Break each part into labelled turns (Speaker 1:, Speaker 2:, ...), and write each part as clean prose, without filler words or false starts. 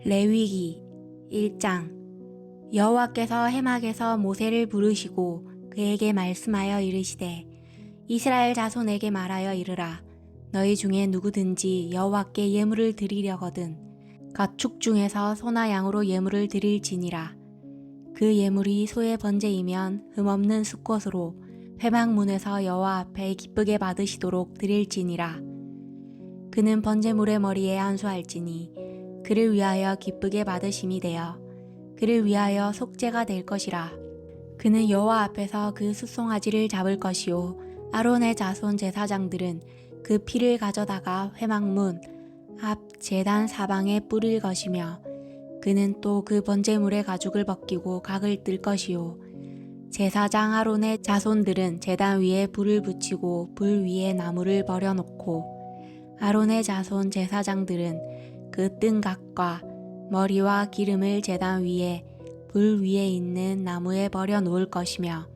Speaker 1: 레위기 1장. 여호와께서 해막에서 모세를 부르시고 그에게 말씀하여 이르시되 이스라엘 자손에게 말하여 이르라. 너희 중에 누구든지 여호와께 예물을 드리려거든 가축 중에서 소나 양으로 예물을 드릴지니라. 그 예물이 소의 번제이면 흠없는 수컷으로 회막문에서 여호와 앞에 기쁘게 받으시도록 드릴지니라. 그는 번제물의 머리에 안수할지니 그를 위하여 기쁘게 받으심이 되어 그를 위하여 속죄가 될 것이라. 그는 여호와 앞에서 그 숫송아지를 잡을 것이요 아론의 자손 제사장들은 그 피를 가져다가 회막문 앞 제단 사방에 뿌릴 것이며 그는 또 그 번제물의 가죽을 벗기고 각을 뜰 것이요 제사장 아론의 자손들은 제단 위에 불을 붙이고 불 위에 나무를 버려놓고 아론의 자손 제사장들은 그 뜬 각과 머리와 기름을 제단 위에 불 위에 있는 나무에 버려 놓을 것이며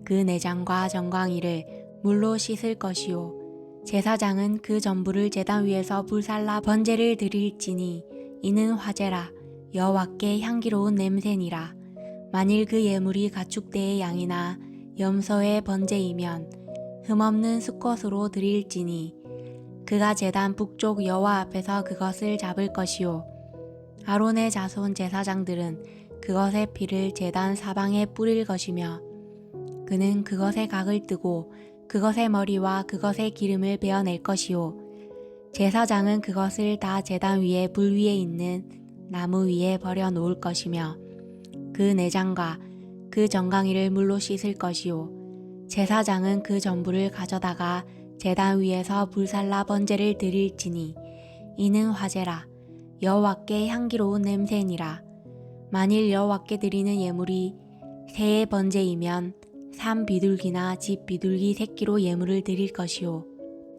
Speaker 1: 그 내장과 정광이를 물로 씻을 것이요 제사장은 그 전부를 제단 위에서 불살라 번제를 드릴지니 이는 화제라. 여호와께 향기로운 냄새니라. 만일 그 예물이 가축대의 양이나 염소의 번제이면 흠없는 수컷으로 드릴지니 그가 제단 북쪽 여호와 앞에서 그것을 잡을 것이요 아론의 자손 제사장들은 그것의 피를 제단 사방에 뿌릴 것이며 그는 그것의 각을 뜨고 그것의 머리와 그것의 기름을 베어낼 것이요 제사장은 그것을 다 제단 위에 불 위에 있는 나무 위에 버려 놓을 것이며 그 내장과 그 정강이를 물로 씻을 것이요 제사장은 그 전부를 가져다가 제단 위에서 불살라 번제를 드릴지니 이는 화제라. 여호와께 향기로운 냄새니라. 만일 여호와께 드리는 예물이 새의 번제이면 삼 비둘기나 집 비둘기 새끼로 예물을 드릴 것이요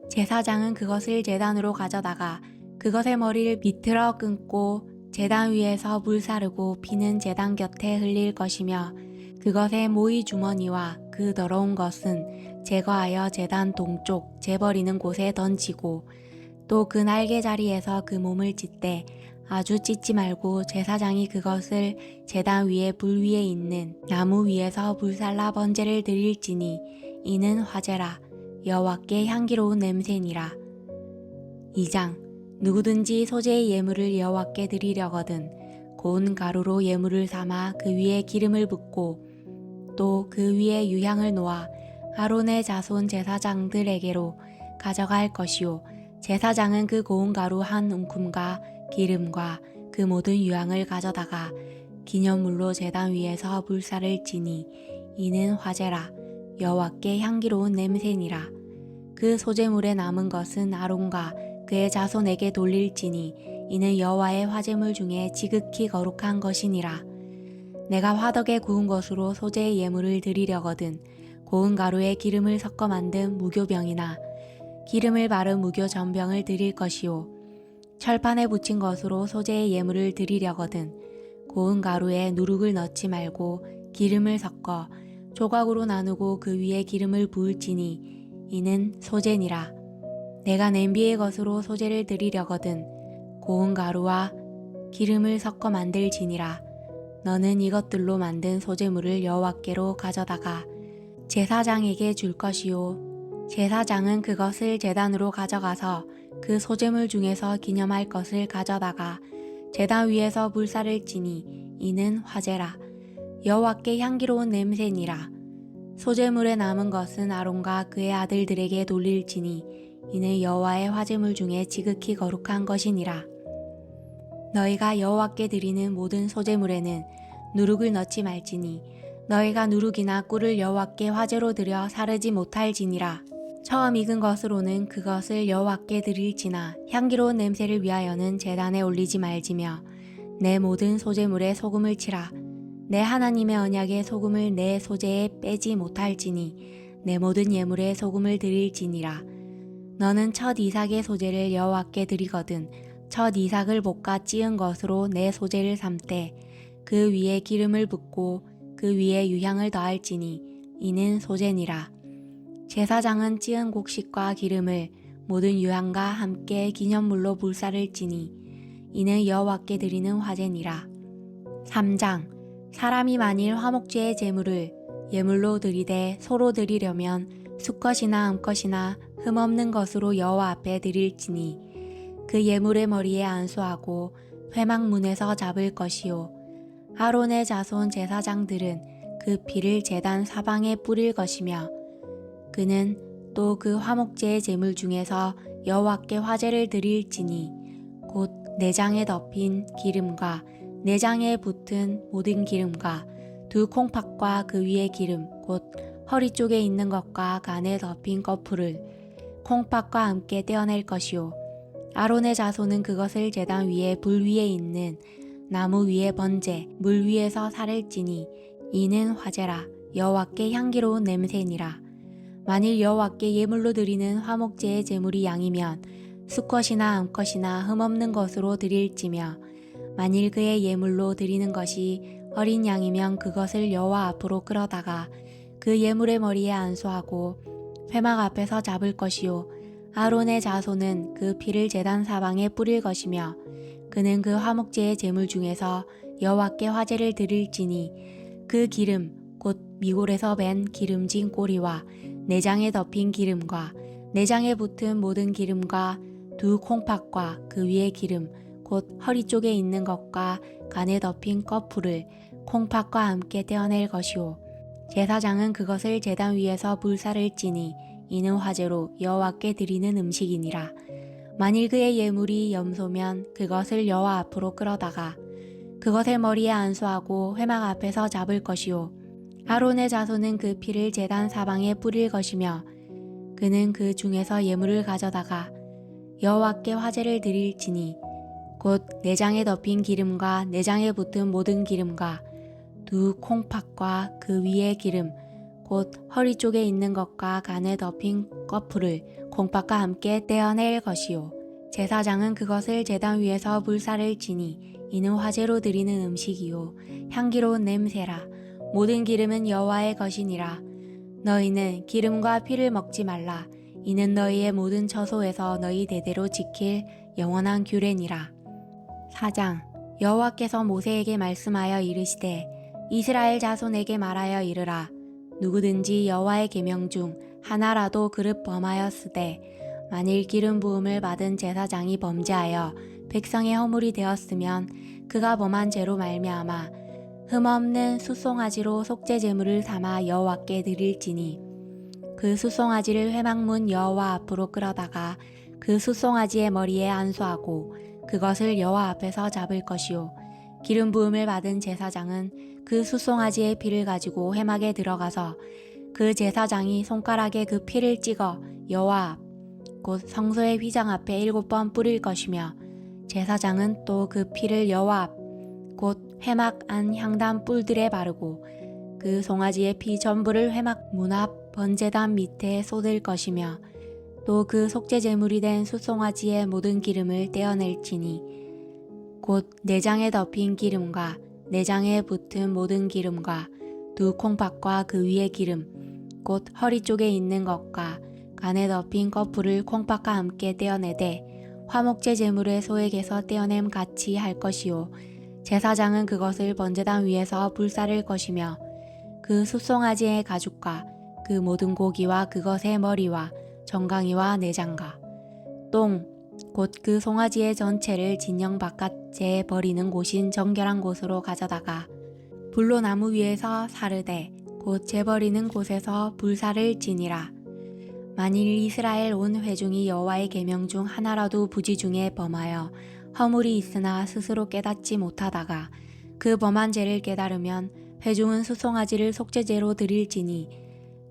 Speaker 1: 제사장은 그것을 제단으로 가져다가 그것의 머리를 비틀어 끊고 제단 위에서 불사르고 피는 제단 곁에 흘릴 것이며 그것의 모이 주머니와 그 더러운 것은 제거하여 제단 동쪽 재버리는 곳에 던지고 또 그 날개 자리에서 그 몸을 찢되 아주 찢지 말고 제사장이 그것을 제단 위에 불 위에 있는 나무 위에서 불살라 번제를 드릴지니 이는 화제라. 여호와께 향기로운 냄새니라. 2장. 누구든지 소재의 예물을 여호와께 드리려거든 고운 가루로 예물을 삼아 그 위에 기름을 붓고 또 그 위에 유향을 놓아 아론의 자손 제사장들에게로 가져갈 것이요 제사장은 그 고운 가루 한 움큼과 기름과 그 모든 유향을 가져다가 기념물로 제단 위에서 불사를 지니 이는 화제라. 여호와께 향기로운 냄새니라. 그 소제물에 남은 것은 아론과 그의 자손에게 돌릴지니 이는 여호와의 화제물 중에 지극히 거룩한 것이니라. 내가 화덕에 구운 것으로 소제의 예물을 드리려거든 고운 가루에 기름을 섞어 만든 무교병이나 기름을 바른 무교 전병을 드릴 것이요 철판에 붙인 것으로 소제의 예물을 드리려거든 고운 가루에 누룩을 넣지 말고 기름을 섞어 조각으로 나누고 그 위에 기름을 부을지니 이는 소제니라. 내가 냄비의 것으로 소제를 드리려거든 고운 가루와 기름을 섞어 만들지니라. 너는 이것들로 만든 소제물을 여호와께로 가져다가 제사장에게 줄 것이요 제사장은 그것을 제단으로 가져가서 그 소제물 중에서 기념할 것을 가져다가 제단 위에서 불사를 지니 이는 화제라. 여호와께 향기로운 냄새니라. 소제물에 남은 것은 아론과 그의 아들들에게 돌릴지니 이는 여호와의 화제물 중에 지극히 거룩한 것이니라. 너희가 여호와께 드리는 모든 소제물에는 누룩을 넣지 말지니 너희가 누룩이나 꿀을 여호와께 화제로 드려 사르지 못할지니라. 처음 익은 것으로는 그것을 여호와께 드릴지나 향기로운 냄새를 위하여는 제단에 올리지 말지며 내 모든 소제물에 소금을 치라. 내 하나님의 언약의 소금을 내 소제에 빼지 못할지니 내 모든 예물에 소금을 드릴지니라. 너는 첫 이삭의 소제를 여호와께 드리거든 첫 이삭을 볶아 찌은 것으로 내 소제를 삼되 그 위에 기름을 붓고 그 위에 유향을 더할지니 이는 소제니라. 제사장은 찌은 곡식과 기름을 모든 유향과 함께 기념물로 불사를지니 이는 여호와께 드리는 화제니라. 3장. 사람이 만일 화목제의 제물을 예물로 드리되 소로 드리려면 수컷이나 암컷이나 흠없는 것으로 여호와 앞에 드릴지니 그 예물의 머리에 안수하고 회막문에서 잡을 것이요 아론의 자손 제사장들은 그 피를 제단 사방에 뿌릴 것이며 그는 또 그 화목제의 제물 중에서 여호와께 화제를 드릴지니 곧 내장에 덮인 기름과 내장에 붙은 모든 기름과 두 콩팥과 그 위의 기름 곧 허리 쪽에 있는 것과 간에 덮인 거풀을 콩팥과 함께 떼어낼 것이요 아론의 자손은 그것을 제단 위에 불 위에 있는 나무 위에 번제 물 위에서 살을 찌니 이는 화제라. 여호와께 향기로운 냄새니라. 만일 여호와께 예물로 드리는 화목제의 제물이 양이면 수컷이나 암컷이나 흠없는 것으로 드릴지며 만일 그의 예물로 드리는 것이 어린 양이면 그것을 여호와 앞으로 끌어다가 그 예물의 머리에 안수하고 회막 앞에서 잡을 것이요 아론의 자손은 그 피를 제단 사방에 뿌릴 것이며 그는 그 화목제의 제물 중에서 여호와께 화제를 드릴지니 그 기름 곧 미골에서 밴 기름진 꼬리와 내장에 덮인 기름과 내장에 붙은 모든 기름과 두 콩팥과 그 위의 기름 곧 허리 쪽에 있는 것과 간에 덮인 거풀을 콩팥과 함께 떼어낼 것이요 제사장은 그것을 제단 위에서 불사를 찌니 이는 화제로 여호와께 드리는 음식이니라. 만일 그의 예물이 염소면 그것을 여호와 앞으로 끌어다가 그것의 머리에 안수하고 회막 앞에서 잡을 것이요 아론의 자손은 그 피를 제단 사방에 뿌릴 것이며 그는 그 중에서 예물을 가져다가 여호와께 화제를 드릴지니 곧 내장에 덮인 기름과 내장에 붙은 모든 기름과 두 콩팥과 그 위의 기름 곧 허리 쪽에 있는 것과 간에 덮인 거풀을 콩팥과 함께 떼어낼 것이요 제사장은 그것을 제단 위에서 불사를 지니 이는 화제로 드리는 음식이요 향기로운 냄새라. 모든 기름은 여호와의 것이니라. 너희는 기름과 피를 먹지 말라. 이는 너희의 모든 처소에서 너희 대대로 지킬 영원한 규례니라. 4장. 여호와께서 모세에게 말씀하여 이르시되 이스라엘 자손에게 말하여 이르라. 누구든지 여호와의 계명 중 하나라도 그릇 범하였으되 만일 기름 부음을 받은 제사장이 범죄하여 백성의 허물이 되었으면 그가 범한 죄로 말미암아 흠없는 숫송아지로 속죄 제물을 삼아 여호와께 드릴지니 그 숫송아지를 회막문 여호와 앞으로 끌어다가 그 숫송아지의 머리에 안수하고 그것을 여호와 앞에서 잡을 것이요 기름 부음을 받은 제사장은 그 숫송아지의 피를 가지고 회막에 들어가서 그 제사장이 손가락에 그 피를 찍어 여호와 앞 곧 성소의 휘장 앞에 7번 뿌릴 것이며 제사장은 또 그 피를 여호와 앞 곧 회막 안 향단 뿔들에 바르고 그 송아지의 피 전부를 회막 문 앞 번제단 밑에 쏟을 것이며 또 그 속죄 제물이 된 숫송아지의 모든 기름을 떼어낼지니 곧 내장에 덮인 기름과 내장에 붙은 모든 기름과 두 콩팥과 그 위의 기름 곧 허리 쪽에 있는 것과 간에 덮인 거풀을 콩팥과 함께 떼어내되 화목제 제물의 소액에서 떼어냄 같이 할 것이요 제사장은 그것을 번제단 위에서 불사를 것이며 그 숫송아지의 가죽과 그 모든 고기와 그것의 머리와 정강이와 내장과 똥 곧 그 송아지의 전체를 진영 바깥에 버리는 곳인 정결한 곳으로 가져다가 불로 나무 위에서 사르되 곧 재버리는 곳에서 불사를 지니라. 만일 이스라엘 온 회중이 여호와의 계명 중 하나라도 부지 중에 범하여 허물이 있으나 스스로 깨닫지 못하다가 그 범한 죄를 깨달으면 회중은 숫송아지를 속죄제로 드릴지니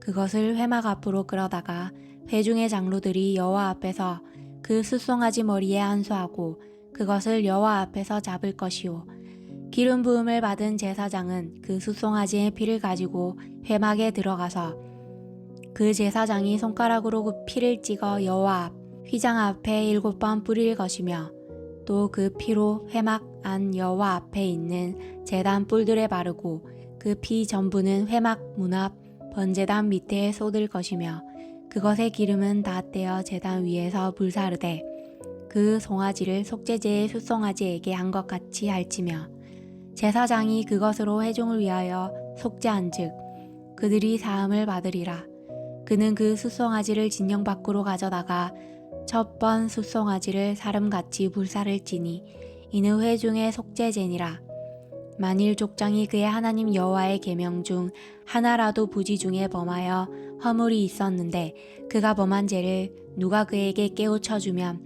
Speaker 1: 그것을 회막 앞으로 끌어다가 회중의 장로들이 여호와 앞에서 그 숫송아지 머리에 안수하고 그것을 여호와 앞에서 잡을 것이요 기름 부음을 받은 제사장은 그 숫송아지의 피를 가지고 회막에 들어가서 그 제사장이 손가락으로 그 피를 찍어 여호와 앞 휘장 앞에 7번 뿌릴 것이며 또 그 피로 회막 안 여호와 앞에 있는 제단 뿔들에 바르고 그 피 전부는 회막 문 앞 번제단 밑에 쏟을 것이며 그것의 기름은 다 떼어 제단 위에서 불사르되 그 송아지를 속죄제의 숫송아지에게 한 것 같이 할지며 제사장이 그것으로 회중을 위하여 속죄한즉 그들이 사함을 받으리라. 그는 그 숫송아지를 진영 밖으로 가져다가 첫 번 숫송아지를 사름같이 불살을지니 이는 회중의 속죄제니라. 만일 족장이 그의 하나님 여호와의 계명 중 하나라도 부지 중에 범하여 허물이 있었는데 그가 범한 죄를 누가 그에게 깨우쳐 주면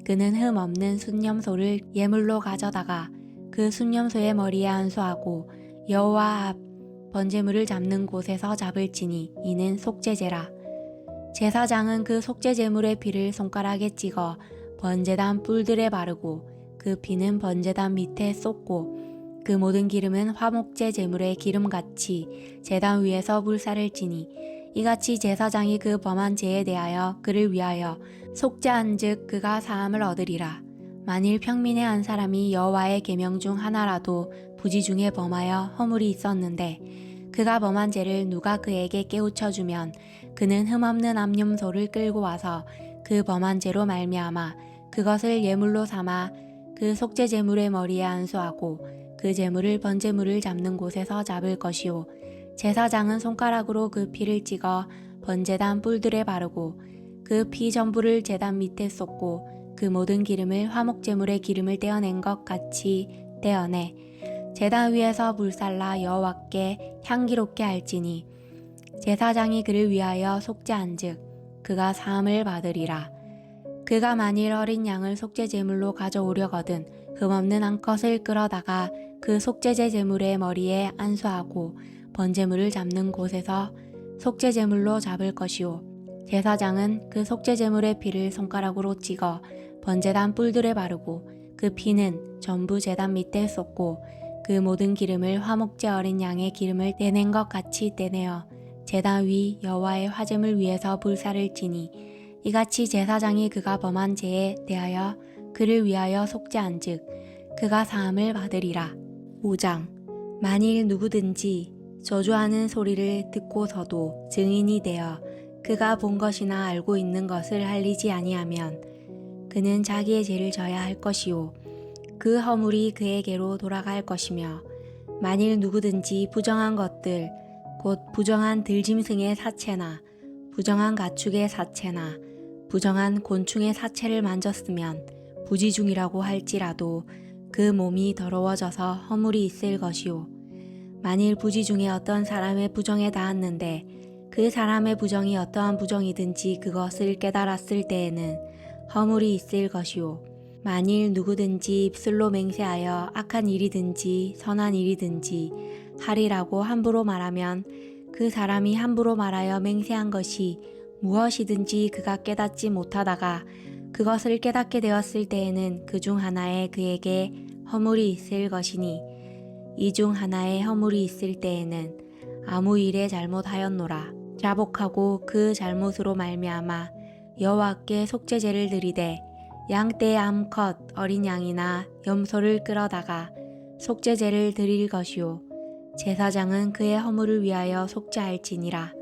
Speaker 1: 그는 흠 없는 순념소를 예물로 가져다가 그 순념소의 머리에 안수하고 여호와 앞 번제물을 잡는 곳에서 잡을지니 이는 속죄제라. 제사장은 그 속죄제물의 피를 손가락에 찍어 번제단 뿔들에 바르고 그 피는 번제단 밑에 쏟고 그 모든 기름은 화목제 제물의 기름같이 제단 위에서 불사를지니 이같이 제사장이 그 범한 죄에 대하여 그를 위하여 속죄한즉 그가 사함을 얻으리라. 만일 평민의 한 사람이 여호와의 계명 중 하나라도 부지 중에 범하여 허물이 있었는데 그가 범한 죄를 누가 그에게 깨우쳐 주면 그는 흠없는 암염소를 끌고 와서 그 범한 죄로 말미암아 그것을 예물로 삼아 그 속죄 제물의 머리에 안수하고 그 제물을 번제물을 잡는 곳에서 잡을 것이요 제사장은 손가락으로 그 피를 찍어 번제단 뿔들에 바르고 그 피 전부를 제단 밑에 쏟고 그 모든 기름을 화목제물의 기름을 떼어낸 것 같이 떼어내 제단 위에서 불살라 여호와께 향기롭게 할지니 제사장이 그를 위하여 속죄한즉 그가 사함을 받으리라. 그가 만일 어린 양을 속죄 제물로 가져오려거든 흠없는 암컷을 끌어다가 그 속죄제 제물의 머리에 안수하고 번제물을 잡는 곳에서 속죄 제물로 잡을 것이요 제사장은 그 속죄 제물의 피를 손가락으로 찍어 번제단 뿔들에 바르고 그 피는 전부 제단 밑에 쏟고 그 모든 기름을 화목제 어린 양의 기름을 떼낸 것 같이 떼내어 제단 위 여호와의 화제물 위에서 불사를지니 이같이 제사장이 그가 범한 죄에 대하여 그를 위하여 속죄한즉 그가 사함을 받으리라. 5장 만일 누구든지 저주하는 소리를 듣고서도 증인이 되어 그가 본 것이나 알고 있는 것을 알리지 아니하면 그는 자기의 죄를 져야 할 것이요 그 허물이 그에게로 돌아갈 것이며 만일 누구든지 부정한 것들 곧 부정한 들짐승의 사체나 부정한 가축의 사체나 부정한 곤충의 사체를 만졌으면 부지중이라고 할지라도 그 몸이 더러워져서 허물이 있을 것이요 만일 부지중에 어떤 사람의 부정에 닿았는데 그 사람의 부정이 어떠한 부정이든지 그것을 깨달았을 때에는 허물이 있을 것이요 만일 누구든지 입술로 맹세하여 악한 일이든지 선한 일이든지 하리라고 함부로 말하면 그 사람이 함부로 말하여 맹세한 것이 무엇이든지 그가 깨닫지 못하다가 그것을 깨닫게 되었을 때에는 그 중 하나에 그에게 허물이 있을 것이니 이 중 하나에 허물이 있을 때에는 아무 일에 잘못하였노라. 자복하고 그 잘못으로 말미암아 여호와께 속죄제를 드리되 양떼 암컷 어린 양이나 염소를 끌어다가 속죄제를 드릴 것이요 제사장은 그의 허물을 위하여 속죄할지니라.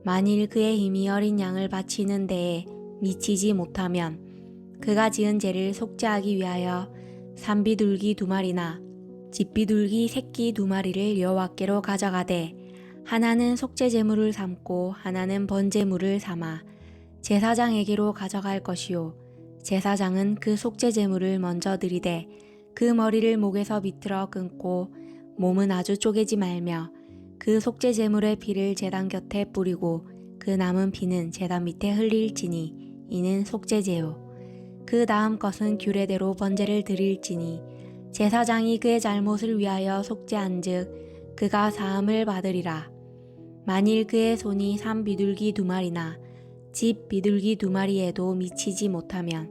Speaker 1: 만일 그의 힘이 어린 양을 바치는 데에 미치지 못하면 그가 지은 죄를 속죄하기 위하여 산비둘기 2마리나 집비둘기 새끼 2마리를 여호와께로 가져가되 하나는 속죄 제물을 삼고 하나는 번제물을 삼아 제사장에게로 가져갈 것이요 제사장은 그 속죄 제물을 먼저 드리되 그 머리를 목에서 비틀어 끊고 몸은 아주 쪼개지 말며 그 속죄 제물의 피를 제단 곁에 뿌리고 그 남은 피는 제단 밑에 흘릴지니 이는 속죄제요 그 다음 것은 규례대로 번제를 드릴지니 제사장이 그의 잘못을 위하여 속죄한즉 그가 사함을 받으리라. 만일 그의 손이 산 비둘기 2마리나 집 비둘기 2마리에도 미치지 못하면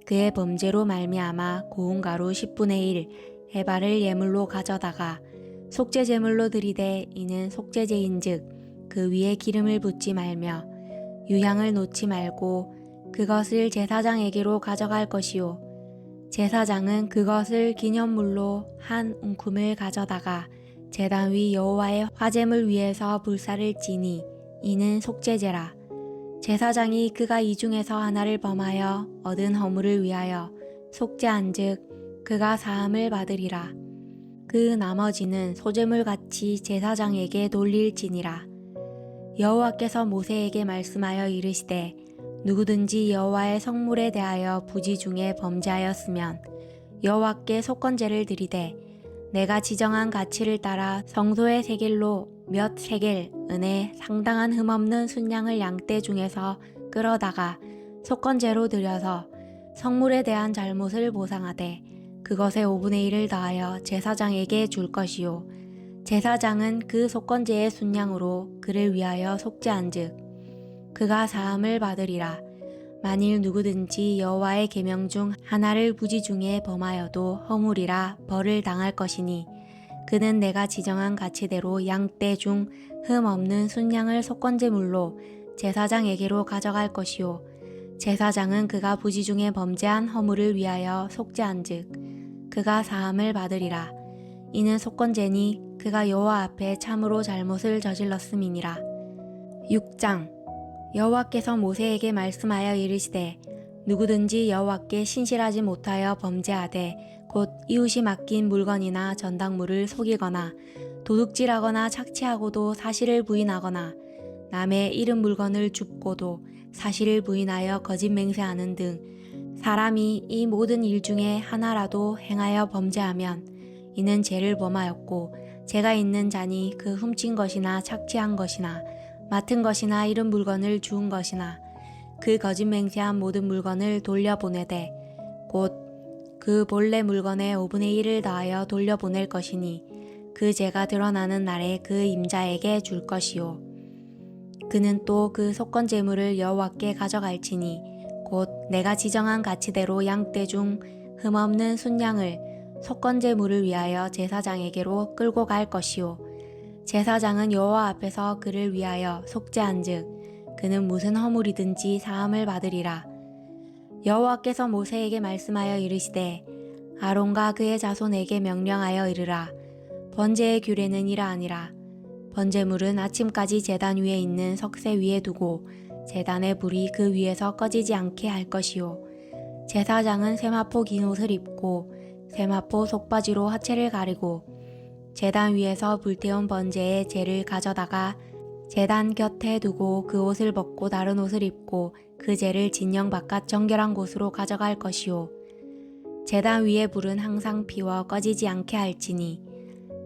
Speaker 1: 그의 범죄로 말미암아 고운 가루 10분의 1 에바를 예물로 가져다가 속죄 제물로 드리되 이는 속죄제인즉 그 위에 기름을 붓지 말며 유향을 놓지 말고 그것을 제사장에게로 가져갈 것이요 제사장은 그것을 기념물로 한 움큼을 가져다가 제단 위 여호와의 화제물 위에서 불사를지니 이는 속죄제라. 제사장이 그가 이 중에서 하나를 범하여 얻은 허물을 위하여 속죄한즉 그가 사함을 받으리라. 그 나머지는 소재물같이 제사장에게 돌릴지니라. 여호와께서 모세에게 말씀하여 이르시되 누구든지 여호와의 성물에 대하여 부지 중에 범죄하였으면 여호와께 속건제를 드리되 내가 지정한 가치를 따라 성소의 세겔로 몇 세겔 은에 상당한 흠없는 순양을 양떼 중에서 끌어다가 속건제로 드려서 성물에 대한 잘못을 보상하되 그것의 5분의 1을 더하여 제사장에게 줄 것이요 제사장은 그 속건제의 순양으로 그를 위하여 속죄한즉 그가 사함을 받으리라. 만일 누구든지 여호와의 계명 중 하나를 부지 중에 범하여도 허물이라 벌을 당할 것이니 그는 내가 지정한 가치대로 양떼 중 흠 없는 순양을 속건제물로 제사장에게로 가져갈 것이요 제사장은 그가 부지 중에 범죄한 허물을 위하여 속죄한즉 그가 사함을 받으리라. 이는 속건제니 그가 여호와 앞에 참으로 잘못을 저질렀음이니라. 6장 여호와께서 모세에게 말씀하여 이르시되 누구든지 여호와께 신실하지 못하여 범죄하되 곧 이웃이 맡긴 물건이나 전당물을 속이거나 도둑질하거나 착취하고도 사실을 부인하거나 남의 잃은 물건을 줍고도 사실을 부인하여 거짓 맹세하는 등 사람이 이 모든 일 중에 하나라도 행하여 범죄하면 이는 죄를 범하였고 죄가 있는 자니 그 훔친 것이나 착취한 것이나 맡은 것이나 잃은 물건을 주운 것이나 그 거짓 맹세한 모든 물건을 돌려보내되 곧 그 본래 물건의 5분의 1을 더하여 돌려보낼 것이니 그 죄가 드러나는 날에 그 임자에게 줄 것이요 그는 또 그 속건제물을 여호와께 가져갈지니 곧 내가 지정한 가치대로 양떼 중 흠없는 순양을 속건제물을 위하여 제사장에게로 끌고 갈 것이요 제사장은 여호와 앞에서 그를 위하여 속죄한즉 그는 무슨 허물이든지 사함을 받으리라. 여호와께서 모세에게 말씀하여 이르시되 아론과 그의 자손에게 명령하여 이르라. 번제의 규례는 이러하니라. 번제물은 아침까지 제단 위에 있는 석쇠 위에 두고 제단의 불이 그 위에서 꺼지지 않게 할 것이요 제사장은 세마포 긴 옷을 입고 세마포 속바지로 하체를 가리고 제단 위에서 불태운 번제의 재를 가져다가 제단 곁에 두고 그 옷을 벗고 다른 옷을 입고 그 재를 진영 바깥 정결한 곳으로 가져갈 것이요 제단 위의 불은 항상 피워 꺼지지 않게 할지니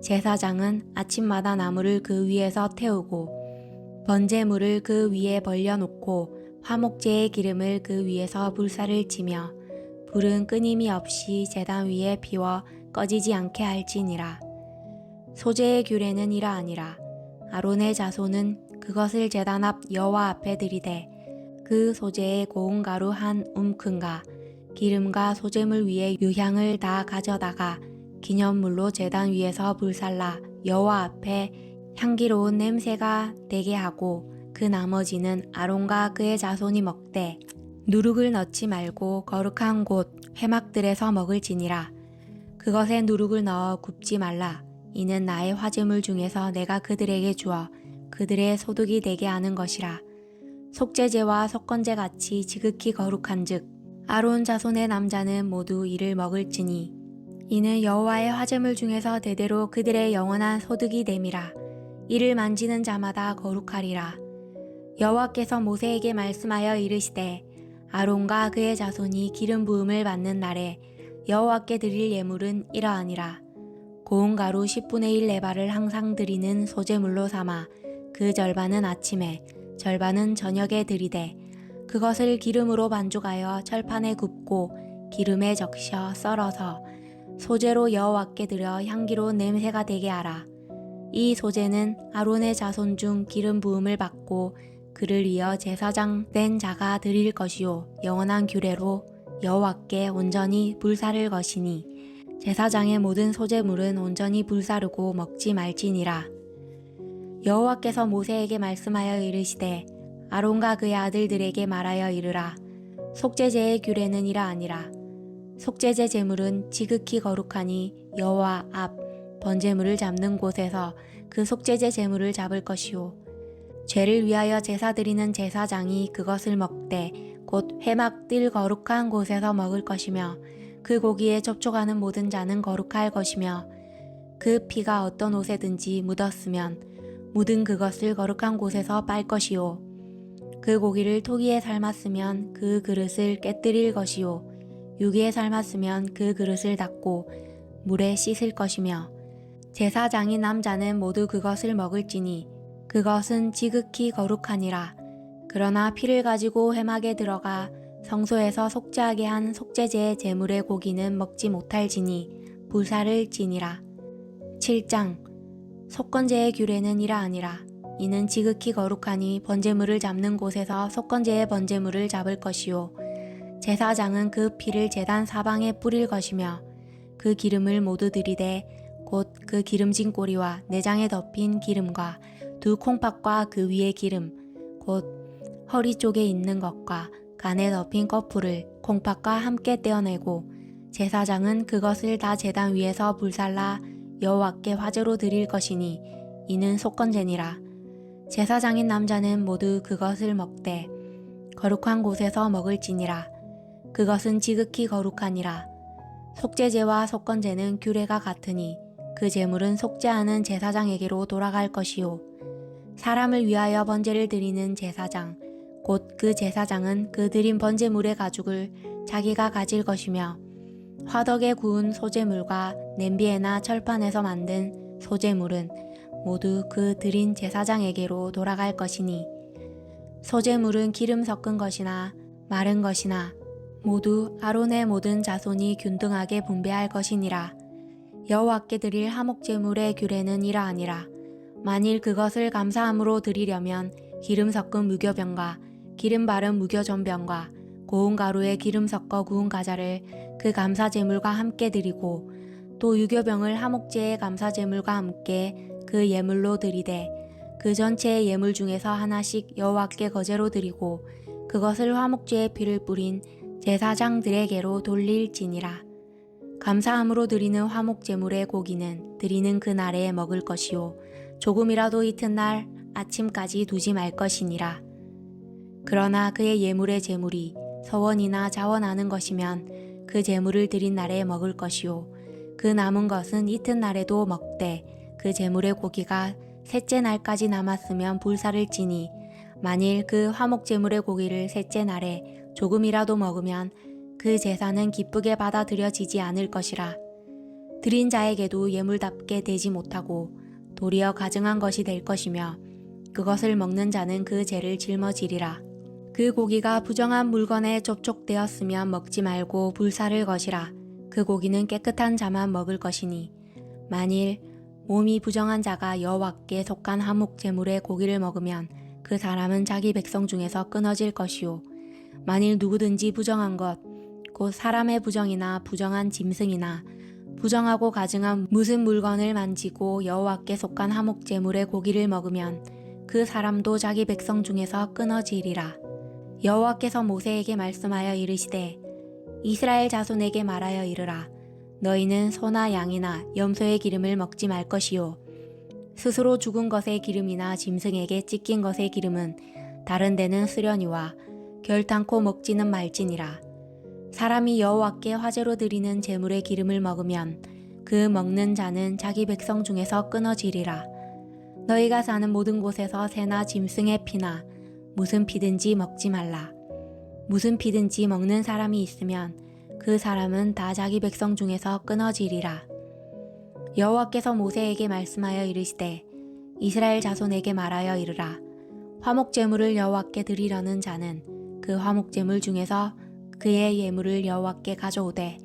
Speaker 1: 제사장은 아침마다 나무를 그 위에서 태우고 번제물을 그 위에 벌려놓고 화목제의 기름을 그 위에서 불사를 치며 불은 끊임이 없이 제단 위에 피워 꺼지지 않게 할지니라. 소제의 규례는 이러하니라. 아론의 자손은 그것을 제단 앞 여호와 앞에 드리되 그 소제의 고운 가루 한 움큼과 기름과 소제물 위에 유향을 다 가져다가 기념물로 제단 위에서 불살라 여호와 앞에 향기로운 냄새가 되게 하고 그 나머지는 아론과 그의 자손이 먹되 누룩을 넣지 말고 거룩한 곳 회막들에서 먹을지니라. 그것에 누룩을 넣어 굽지 말라. 이는 나의 화제물 중에서 내가 그들에게 주어 그들의 소득이 되게 하는 것이라. 속죄제와 속건제 같이 지극히 거룩한즉 아론 자손의 남자는 모두 이를 먹을지니 이는 여호와의 화제물 중에서 대대로 그들의 영원한 소득이 됨이라. 이를 만지는 자마다 거룩하리라. 여호와께서 모세에게 말씀하여 이르시되 아론과 그의 자손이 기름 부음을 받는 날에 여호와께 드릴 예물은 이러하니라. 고운 가루 10분의 1 레바를 항상 드리는 소제물로 삼아 그 절반은 아침에 절반은 저녁에 드리되 그것을 기름으로 반죽하여 철판에 굽고 기름에 적셔 썰어서 소제로 여호와께 드려 향기로운 냄새가 되게 하라. 이 소제는 아론의 자손 중 기름 부음을 받고 그를 이어 제사장 된 자가 드릴 것이요 영원한 규례로 여호와께 온전히 불사를 것이니 제사장의 모든 소제물은 온전히 불사르고 먹지 말지니라. 여호와께서 모세에게 말씀하여 이르시되 아론과 그의 아들들에게 말하여 이르라. 속죄제의 규례는 이러하니라. 속죄제 제물은 지극히 거룩하니 여호와 앞 번제물을 잡는 곳에서 그 속죄제 제물을 잡을 것이요 죄를 위하여 제사 드리는 제사장이 그것을 먹되 곧 회막 뜰 거룩한 곳에서 먹을 것이며 그 고기에 접촉하는 모든 자는 거룩할 것이며 그 피가 어떤 옷에든지 묻었으면 묻은 그것을 거룩한 곳에서 빨 것이요 그 고기를 토기에 삶았으면 그 그릇을 깨뜨릴 것이요 유기에 삶았으면 그 그릇을 닦고 물에 씻을 것이며 제사장인 남자는 모두 그것을 먹을지니 그것은 지극히 거룩하니라. 그러나 피를 가지고 회막에 들어가 성소에서 속죄하게 한 속죄제의 제물의 고기는 먹지 못할지니 불사를 지니라. 7장 속건제의 규례는 이러하니라. 이는 지극히 거룩하니 번제물을 잡는 곳에서 속건제의 번제물을 잡을 것이요 제사장은 그 피를 제단 사방에 뿌릴 것이며 그 기름을 모두 들이되 곧 그 기름진 꼬리와 내장에 덮인 기름과 두 콩팥과 그 위의 기름 곧 허리 쪽에 있는 것과 간에 덮인 꺼풀을 콩팥과 함께 떼어내고 제사장은 그것을 다 제단 위에서 불살라 여호와께 화제로 드릴 것이니 이는 속건제니라. 제사장인 남자는 모두 그것을 먹되 거룩한 곳에서 먹을지니라. 그것은 지극히 거룩하니라. 속죄제와 속건제는 규례가 같으니 그 제물은 속죄하는 제사장에게로 돌아갈 것이요 사람을 위하여 번제를 드리는 제사장 곧 그 제사장은 그 드린 번제물의 가죽을 자기가 가질 것이며 화덕에 구운 소제물과 냄비에나 철판에서 만든 소제물은 모두 그 드린 제사장에게로 돌아갈 것이니 소제물은 기름 섞은 것이나 마른 것이나 모두 아론의 모든 자손이 균등하게 분배할 것이니라. 여호와께 드릴 화목제물의 규례는 이러하니라. 만일 그것을 감사함으로 드리려면 기름 섞은 무교병과 기름 바른 무교전병과 고운 가루에 기름 섞어 구운 가자를 그 감사제물과 함께 드리고 또 유교병을 화목제의 감사제물과 함께 그 예물로 드리되 그 전체의 예물 중에서 하나씩 여호와께 거제로 드리고 그것을 화목제의 피를 뿌린 제사장들에게로 돌릴지니라. 감사함으로 드리는 화목제물의 고기는 드리는 그날에 먹을 것이요 조금이라도 이튿날 아침까지 두지 말 것이니라. 그러나 그의 예물의 제물이 서원이나 자원하는 것이면 그 제물을 드린 날에 먹을 것이요 그 남은 것은 이튿날에도 먹되 그 제물의 고기가 셋째 날까지 남았으면 불사를 지니 만일 그 화목제물의 고기를 셋째 날에 조금이라도 먹으면 그 제사는 기쁘게 받아들여지지 않을 것이라. 드린 자에게도 예물답게 되지 못하고 도리어 가증한 것이 될 것이며 그것을 먹는 자는 그 죄를 짊어지리라. 그 고기가 부정한 물건에 접촉되었으면 먹지 말고 불사를 것이라. 그 고기는 깨끗한 자만 먹을 것이니 만일 몸이 부정한 자가 여호와께 속한 화목제물의 고기를 먹으면 그 사람은 자기 백성 중에서 끊어질 것이요 만일 누구든지 부정한 것 곧 사람의 부정이나 부정한 짐승이나 부정하고 가증한 무슨 물건을 만지고 여호와께 속한 화목제물의 고기를 먹으면 그 사람도 자기 백성 중에서 끊어지리라. 여호와께서 모세에게 말씀하여 이르시되 이스라엘 자손에게 말하여 이르라. 너희는 소나 양이나 염소의 기름을 먹지 말 것이요 스스로 죽은 것의 기름이나 짐승에게 찢긴 것의 기름은 다른 데는 쓰려니와 결탄코 먹지는 말지니라. 사람이 여호와께 화제로 드리는 제물의 기름을 먹으면 그 먹는 자는 자기 백성 중에서 끊어지리라. 너희가 사는 모든 곳에서 새나 짐승의 피나 무슨 피든지 먹지 말라. 무슨 피든지 먹는 사람이 있으면 그 사람은 다 자기 백성 중에서 끊어지리라. 여호와께서 모세에게 말씀하여 이르시되 이스라엘 자손에게 말하여 이르라. 화목제물을 여호와께 드리려는 자는 그 화목제물 중에서 그의 예물을 여호와께 가져오되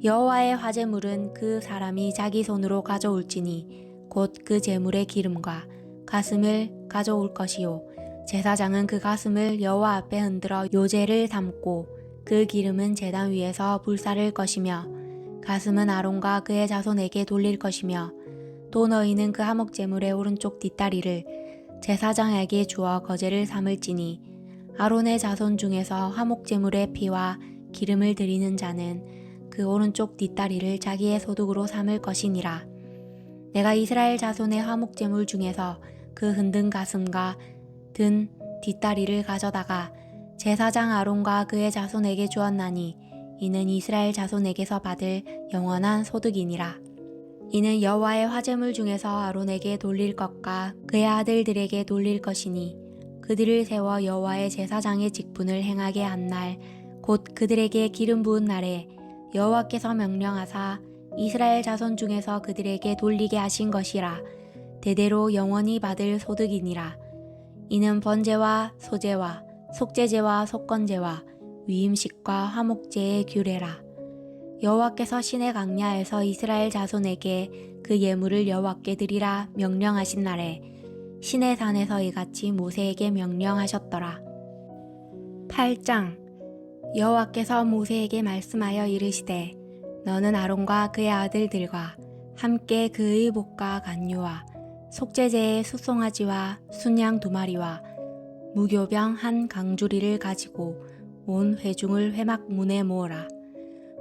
Speaker 1: 여호와의 화제물은 그 사람이 자기 손으로 가져올지니 곧 그 제물의 기름과 가슴을 가져올 것이요 제사장은 그 가슴을 여호와 앞에 흔들어 요제를 담고 그 기름은 제단 위에서 불사를 것이며 가슴은 아론과 그의 자손에게 돌릴 것이며 또 너희는 그 화목제물의 오른쪽 뒷다리를 제사장에게 주어 거제를 삼을지니 아론의 자손 중에서 화목제물의 피와 기름을 드리는 자는 그 오른쪽 뒷다리를 자기의 소득으로 삼을 것이니라. 내가 이스라엘 자손의 화목제물 중에서 그 흔든 가슴과 든 뒷다리를 가져다가 제사장 아론과 그의 자손에게 주었나니 이는 이스라엘 자손에게서 받을 영원한 소득이니라. 이는 여호와의 화제물 중에서 아론에게 돌릴 것과 그의 아들들에게 돌릴 것이니 그들을 세워 여호와의 제사장의 직분을 행하게 한 날 곧 그들에게 기름 부은 날에 여호와께서 명령하사 이스라엘 자손 중에서 그들에게 돌리게 하신 것이라. 대대로 영원히 받을 소득이니라. 이는 번제와 소제와 속죄제와 속건제와 위임식과 화목제의 규례라. 여호와께서 시내 강야에서 이스라엘 자손에게 그 예물을 여호와께 드리라 명령하신 날에 시내 산에서 이같이 모세에게 명령하셨더라. 8장. 여호와께서 모세에게 말씀하여 이르시되 너는 아론과 그의 아들들과 함께 그의 복과 간유와 속죄제의 숫송아지와 순양 2마리와 무교병 한 강주리를 가지고 온 회중을 회막 문에 모으라.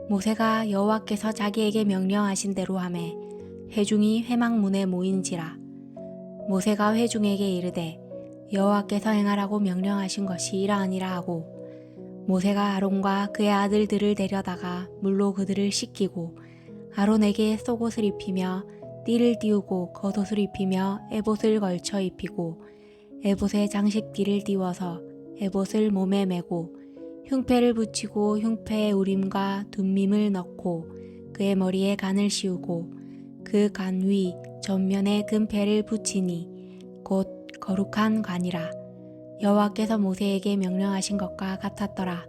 Speaker 1: 모세가 여호와께서 자기에게 명령하신 대로 하매 회중이 회막 문에 모인지라. 모세가 회중에게 이르되 여호와께서 행하라고 명령하신 것이 이러하니라 하고 모세가 아론과 그의 아들들을 데려다가 물로 그들을 씻기고 아론에게 속옷을 입히며 띠를 띄우고 겉옷을 입히며 에봇을 걸쳐 입히고 에봇에 장식띠를 띄워서 에봇을 몸에 메고 흉패를 붙이고 흉패에 우림과 둠밈을 넣고 그의 머리에 간을 씌우고 그 간 위 전면에 금패를 붙이니 곧 거룩한 관이라. 여호와께서 모세에게 명령하신 것과 같았더라.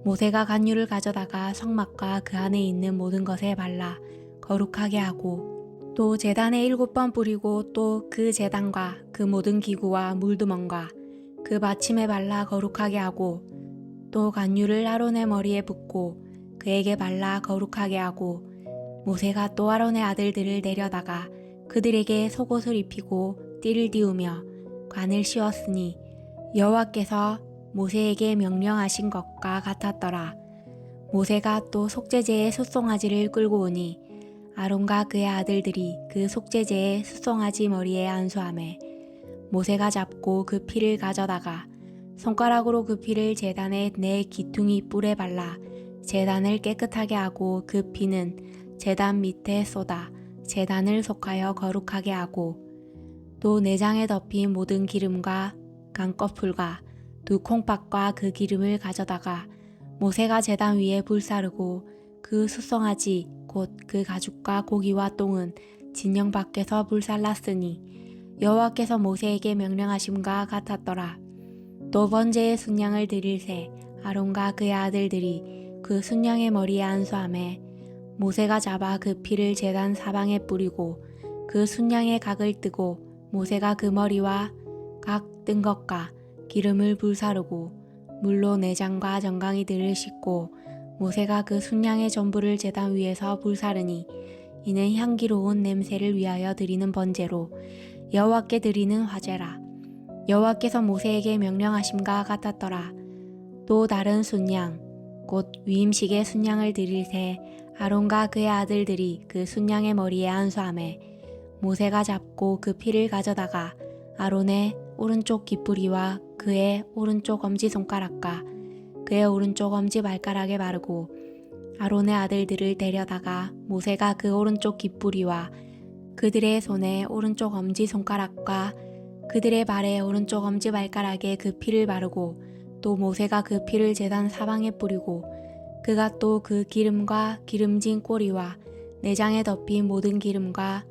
Speaker 1: 모세가 간유를 가져다가 성막과 그 안에 있는 모든 것에 발라 거룩하게 하고 또 제단에 7번 뿌리고 또 그 제단과 그 모든 기구와 물두멍과 그 받침에 발라 거룩하게 하고 또 간유를 아론의 머리에 붓고 그에게 발라 거룩하게 하고 모세가 또 아론의 아들들을 데려다가 그들에게 속옷을 입히고 띠를 띄우며 관을 씌웠으니 여호와께서 모세에게 명령하신 것과 같았더라. 모세가 또 속죄제의 숫송아지를 끌고 오니 아론과 그의 아들들이 그 속죄제의 숫송아지 머리에 안수하매 모세가 잡고 그 피를 가져다가 손가락으로 그 피를 제단의 네 기퉁이 뿔에 발라 제단을 깨끗하게 하고 그 피는 제단 밑에 쏟아 제단을 속하여 거룩하게 하고 또 내장에 덮인 모든 기름과 강꺼풀과 2콩팥과 그 기름을 가져다가 모세가 제단 위에 불사르고 그 숫송아지 곧 그 가죽과 고기와 똥은 진영 밖에서 불살랐으니 여호와께서 모세에게 명령하심과 같았더라. 또 번제의 순양을 드릴새 아론과 그의 아들들이 그 순양의 머리에 안수하매 모세가 잡아 그 피를 제단 사방에 뿌리고 그 순양의 각을 뜨고 모세가 그 머리와 각 뜬 것과 기름을 불사르고 물로 내장과 정강이들을 씻고 모세가 그 순양의 전부를 제단 위에서 불사르니 이는 향기로운 냄새를 위하여 드리는 번제로 여호와께 드리는 화제라. 여호와께서 모세에게 명령하심과 같았더라. 또 다른 순양 곧 위임식의 순양을 드릴새 아론과 그의 아들들이 그 순양의 머리에 안수하매 모세가 잡고 그 피를 가져다가 아론의 오른쪽 깃뿌리와 그의 오른쪽 엄지손가락과 그의 오른쪽 엄지발가락에 바르고 아론의 아들들을 데려다가 모세가 그 오른쪽 깃뿌리와 그들의 손에 오른쪽 엄지손가락과 그들의 발에 오른쪽 엄지발가락에 그 피를 바르고 또 모세가 그 피를 제단 사방에 뿌리고 그가 또 그 기름과 기름진 꼬리와 내장에 덮인 모든 기름과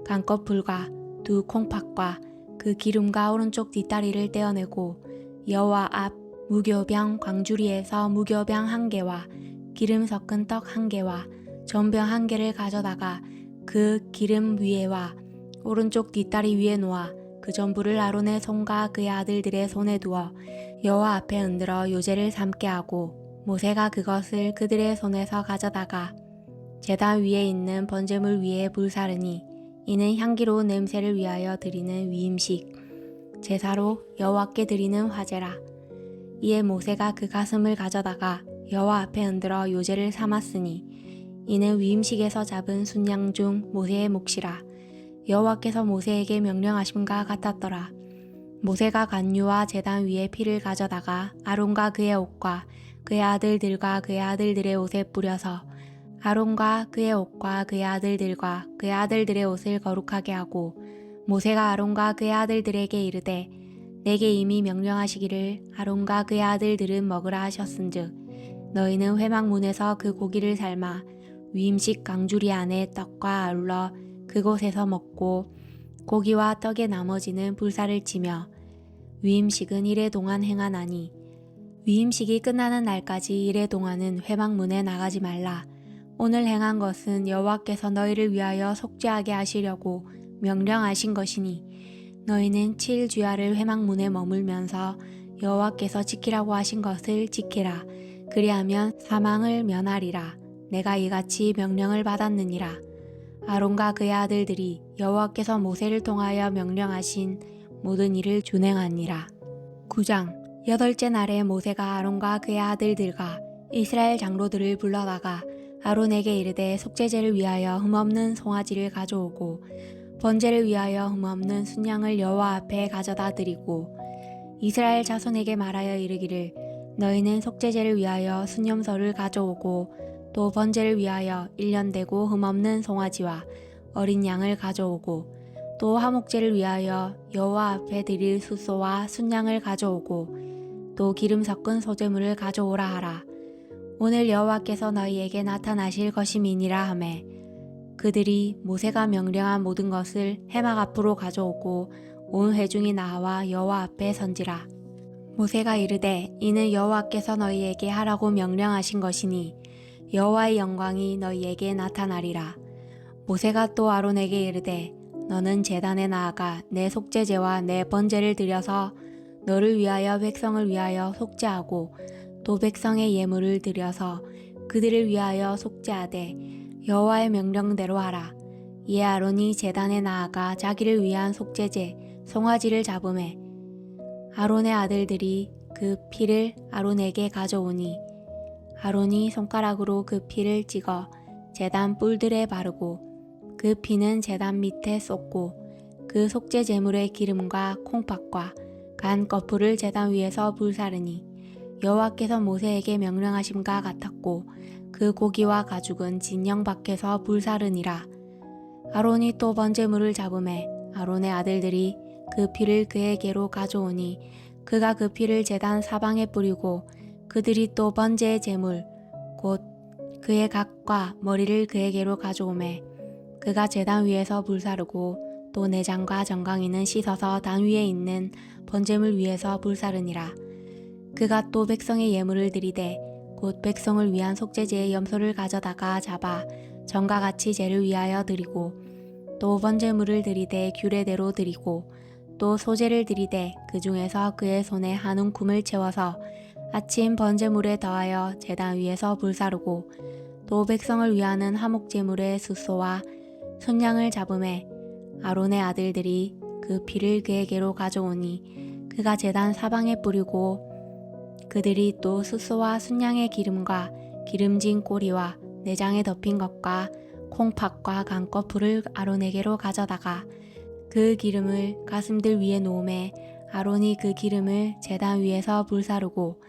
Speaker 1: 강꺼풀과 2콩팥과 그 기름과 오른쪽 뒷다리를 떼어내고 여호와 앞 무교병 광주리에서 무교병 1개와 기름 섞은 떡 1개와 전병 1개를 가져다가 그 기름 위에와 오른쪽 뒷다리 위에 놓아 그 전부를 아론의 손과 그의 아들들의 손에 두어 여호와 앞에 흔들어 요제를 삼게 하고 모세가 그것을 그들의 손에서 가져다가 제단 위에 있는 번제물 위에 불사르니 이는 향기로운 냄새를 위하여 드리는 위임식 제사로 여호와께 드리는 화제라. 이에 모세가 그 가슴을 가져다가 여호와 앞에 흔들어 요제를 삼았으니 이는 위임식에서 잡은 순양 중 모세의 몫이라. 여호와께서 모세에게 명령하심과 같았더라. 모세가 간유와 제단 위에 피를 가져다가 아론과 그의 옷과 그의 아들들과 그의 아들들의 옷에 뿌려서 아론과 그의 옷과 그의 아들들과 그의 아들들의 옷을 거룩하게 하고 모세가 아론과 그의 아들들에게 이르되 내게 이미 명령하시기를 아론과 그의 아들들은 먹으라 하셨은즉 너희는 회막문에서 그 고기를 삶아 위임식 강주리 안에 떡과 아울러 그곳에서 먹고 고기와 떡의 나머지는 불사를 치며 위임식은 이래 동안 행하나니 위임식이 끝나는 날까지 이래 동안은 회막문에 나가지 말라. 오늘 행한 것은 여호와께서 너희를 위하여 속죄하게 하시려고 명령하신 것이니 너희는 7일 주야를 회막문에 머물면서 여호와께서 지키라고 하신 것을 지키라. 그리하면 사망을 면하리라. 내가 이같이 명령을 받았느니라. 아론과 그의 아들들이 여호와께서 모세를 통하여 명령하신 모든 일을 준행하니라. 9장 여덟째 날에 모세가 아론과 그의 아들들과 이스라엘 장로들을 불러다가 아론에게 이르되 속죄제를 위하여 흠없는 송아지를 가져오고 번제를 위하여 흠없는 순양을 여호와 앞에 가져다 드리고 이스라엘 자손에게 말하여 이르기를 너희는 속죄제를 위하여 순염소를 가져오고 또 번제를 위하여 1년 되고 흠없는 송아지와 어린 양을 가져오고 또 화목제를 위하여 여호와 앞에 드릴 숫소와 순양을 가져오고 또 기름 섞은 소제물을 가져오라 하라. 오늘 여호와께서 너희에게 나타나실 것임이니라 하매 그들이 모세가 명령한 모든 것을 회막 앞으로 가져오고 온 회중이 나와 여호와 앞에 선지라. 모세가 이르되 이는 여호와께서 너희에게 하라고 명령하신 것이니 여호와의 영광이 너희에게 나타나리라. 모세가 또 아론에게 이르되 너는 제단에 나아가 내 속죄제와 내 번제를 드려서 너를 위하여 백성을 위하여 속죄하고 또 백성의 예물을 드려서 그들을 위하여 속죄하되 여호와의 명령대로 하라. 이에 아론이 제단에 나아가 자기를 위한 속죄제 송아지를 잡음에 아론의 아들들이 그 피를 아론에게 가져오니 아론이 손가락으로 그 피를 찍어 제단 뿔들에 바르고 그 피는 제단 밑에 쏟고 그 속죄 제물의 기름과 콩팥과 간 거풀을 제단 위에서 불사르니 여호와께서 모세에게 명령하심과 같았고 그 고기와 가죽은 진영 밖에서 불사르니라. 아론이 또 번제물을 잡음에 아론의 아들들이 그 피를 그에게로 가져오니 그가 그 피를 제단 사방에 뿌리고 그들이 또 번제의 제물 곧 그의 각과 머리를 그에게로 가져오매 그가 제단 위에서 불사르고 또 내장과 정강이는 씻어서 단 위에 있는 번제물 위에서 불사르니라. 그가 또 백성의 예물을 드리되 곧 백성을 위한 속죄제의 염소를 가져다가 잡아 전과 같이 제를 위하여 드리고 또 번제물을 드리되 규례대로 드리고 또 소제를 드리되 그 중에서 그의 손에 한 움큼을 채워서 아침 번제물에 더하여 제단 위에서 불사르고 또 백성을 위하는 화목제물의 숫소와 순양을 잡음에 아론의 아들들이 그 피를 그에게로 가져오니 그가 제단 사방에 뿌리고 그들이 또 숫소와 순양의 기름과 기름진 꼬리와 내장에 덮인 것과 콩팥과 간거풀을 아론에게로 가져다가 그 기름을 가슴들 위에 놓음에 아론이 그 기름을 제단 위에서 불사르고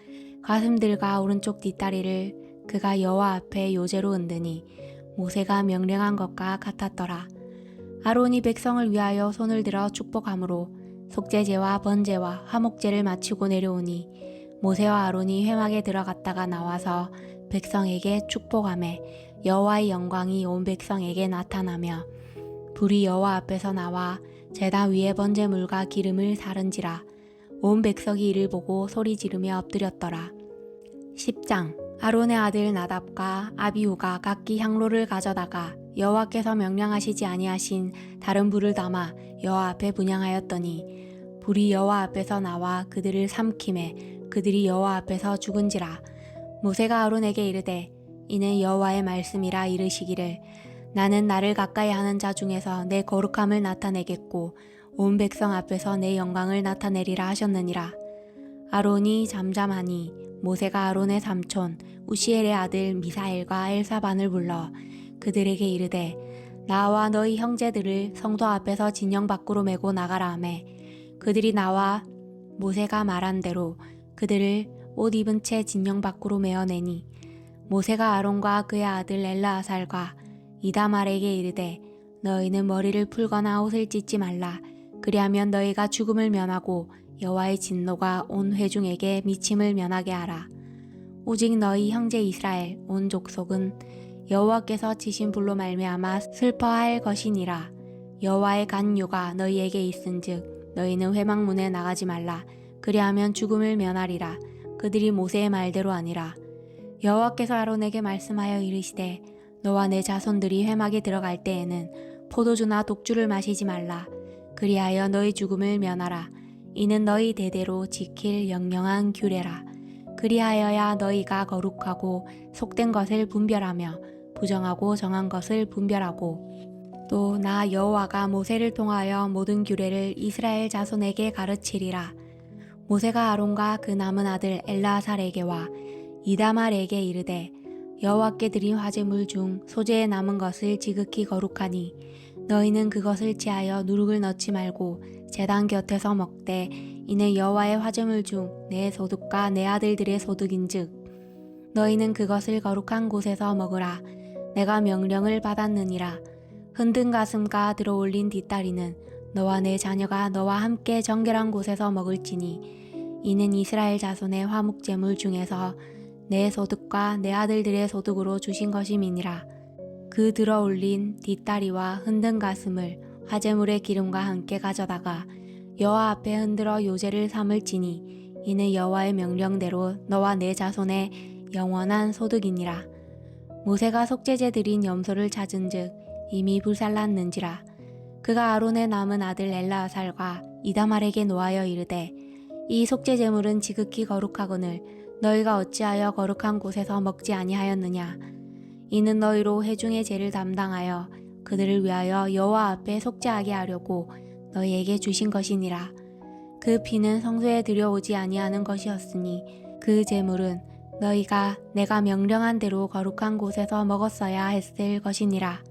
Speaker 1: 가슴들과 오른쪽 뒷다리를 그가 여호와 앞에 요제로 얹으니 모세가 명령한 것과 같았더라. 아론이 백성을 위하여 손을 들어 축복함으로 속죄제와 번제와 화목제를 마치고 내려오니 모세와 아론이 회막에 들어갔다가 나와서 백성에게 축복하매 여호와의 영광이 온 백성에게 나타나며 불이 여호와 앞에서 나와 제단 위에 번제물과 기름을 사른지라. 온 백성이 이를 보고 소리 지르며 엎드렸더라. 10장 아론의 아들 나답과 아비후가 각기 향로를 가져다가 여호와께서 명령하시지 아니하신 다른 불을 담아 여호와 앞에 분향하였더니 불이 여호와 앞에서 나와 그들을 삼키매 그들이 여호와 앞에서 죽은지라. 모세가 아론에게 이르되 이는 여호와의 말씀이라 이르시기를 나는 나를 가까이 하는 자 중에서 내 거룩함을 나타내겠고 온 백성 앞에서 내 영광을 나타내리라 하셨느니라. 아론이 잠잠하니 모세가 아론의 삼촌 우시엘의 아들 미사엘과 엘사반을 불러 그들에게 이르되 나와 너희 형제들을 성도 앞에서 진영 밖으로 메고 나가라 하매 그들이 나와 모세가 말한 대로 그들을 옷 입은 채 진영 밖으로 메어내니 모세가 아론과 그의 아들 엘르아살과 이다말에게 이르되 너희는 머리를 풀거나 옷을 찢지 말라. 그리하면 너희가 죽음을 면하고 여호와의 진노가 온 회중에게 미침을 면하게 하라. 오직 너희 형제 이스라엘 온 족속은 여호와께서 지신 불로 말미암아 슬퍼할 것이니라. 여호와의 간유가 너희에게 있은즉 너희는 회막문에 나가지 말라. 그리하면 죽음을 면하리라. 그들이 모세의 말대로 아니라. 여호와께서 아론에게 말씀하여 이르시되 너와 내 자손들이 회막에 들어갈 때에는 포도주나 독주를 마시지 말라. 그리하여 너희 죽음을 면하라. 이는 너희 대대로 지킬 영영한 규례라. 그리하여야 너희가 거룩하고 속된 것을 분별하며 부정하고 정한 것을 분별하고 또 나 여호와가 모세를 통하여 모든 규례를 이스라엘 자손에게 가르치리라. 모세가 아론과 그 남은 아들 엘르아살에게와 이다말에게 이르되 여호와께 드린 화제물 중 소재에 남은 것을 지극히 거룩하니 너희는 그것을 취하여 누룩을 넣지 말고 제단 곁에서 먹되 이는 여호와의 화제물 중 내 소득과 내 아들들의 소득인즉 너희는 그것을 거룩한 곳에서 먹으라. 내가 명령을 받았느니라. 흔든 가슴과 들어올린 뒷다리는 너와 내 자녀가 너와 함께 정결한 곳에서 먹을지니 이는 이스라엘 자손의 화목제물 중에서 내 소득과 내 아들들의 소득으로 주신 것임이니라. 그 들어올린 뒷다리와 흔든 가슴을 화제물의 기름과 함께 가져다가 여호와 앞에 흔들어 요제를 삼을지니 이는 여호와의 명령대로 너와 내 자손의 영원한 소득이니라. 모세가 속죄제 드린 염소를 찾은즉 이미 불살랐는지라. 그가 아론의 남은 아들 엘르아살과 이다말에게 노하여 이르되 이 속죄 제물은 지극히 거룩하거늘 너희가 어찌하여 거룩한 곳에서 먹지 아니하였느냐. 이는 너희로 회중의 죄를 담당하여 그들을 위하여 여호와 앞에 속죄하게 하려고 너희에게 주신 것이니라. 그 피는 성소에 들여오지 아니하는 것이었으니 그 제물은 너희가 내가 명령한 대로 거룩한 곳에서 먹었어야 했을 것이니라.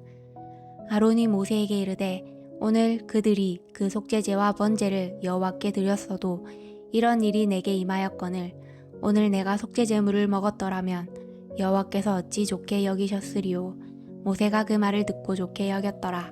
Speaker 1: 아론이 모세에게 이르되 오늘 그들이 그 속죄제와 번제를 여호와께 드렸어도 이런 일이 내게 임하였거늘 오늘 내가 속죄제물을 먹었더라면 여호와께서 어찌 좋게 여기셨으리요. 모세가 그 말을 듣고 좋게 여겼더라.